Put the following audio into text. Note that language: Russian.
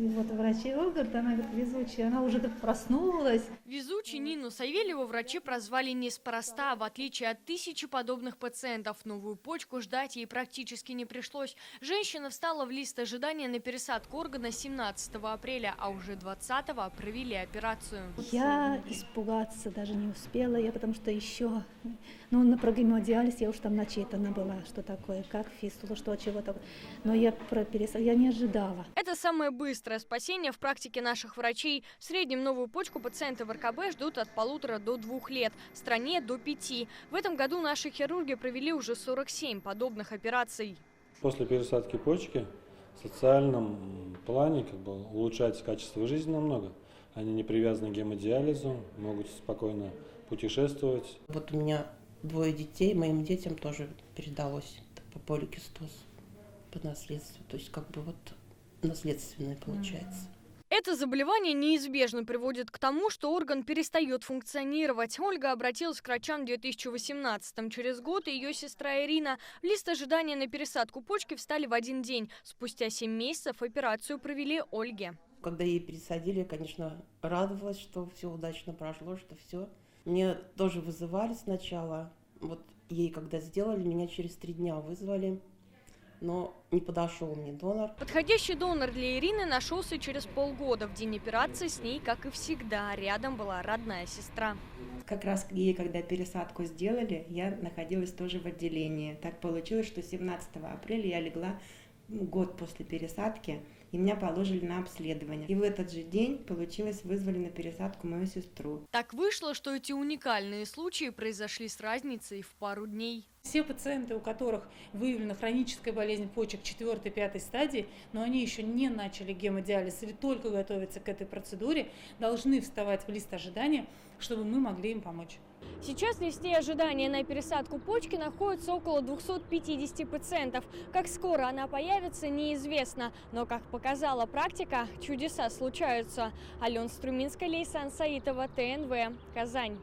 И вот врачи, говорит, она говорит, везучая, она уже как проснулась. Везучей Нину Савельеву врачи прозвали неспроста. В отличие от тысячи подобных пациентов, новую почку ждать ей практически не пришлось. Женщина встала в лист ожидания на пересадку органа 17 апреля, а уже 20-го провели операцию. Я испугаться даже не успела, потому что еще, на гемодиализ я уж там начитана была, что такое, как фистула, что, чего такое. Но я не ожидала. Это самое быстрое спасение в практике наших врачей. В среднем новую почку пациенты в РКБ ждут от 1,5 до 2 лет, в стране до 5. В этом году наши хирурги провели уже 47 подобных операций. После пересадки почки в социальном плане улучшается качество жизни намного. Они не привязаны к гемодиализу, могут спокойно путешествовать. Вот у меня 2 детей, моим детям тоже передалось поликистоз по наследству. То есть наследственное получается. Это заболевание неизбежно приводит к тому, что орган перестает функционировать. Ольга обратилась к врачам в 2018-м. Через год ее сестра Ирина в лист ожидания на пересадку почки встали в один день. Спустя 7 месяцев операцию провели Ольге. Когда ей пересадили, я, конечно, радовалась, что все удачно прошло, что все. Мне тоже вызывали сначала. Вот ей когда сделали, меня через 3 дня вызвали. Но не подошел мне донор. Подходящий донор для Ирины нашелся через полгода. В день операции с ней, как и всегда, рядом была родная сестра. Как раз ей, когда пересадку сделали, я находилась тоже в отделении. Так получилось, что 17 апреля я легла год после пересадки, и меня положили на обследование. И в этот же день, вызвали на пересадку мою сестру. Так вышло, что эти уникальные случаи произошли с разницей в пару дней. Все пациенты, у которых выявлена хроническая болезнь почек 4-5 стадии, но они еще не начали гемодиализ или только готовятся к этой процедуре, должны вставать в лист ожидания, чтобы мы могли им помочь. Сейчас в листе ожидания на пересадку почки находится около 250 пациентов. Как скоро она появится, неизвестно. Но, как показала практика, чудеса случаются. Алена Струминская, Лейсан Саитова, ТНВ, Казань.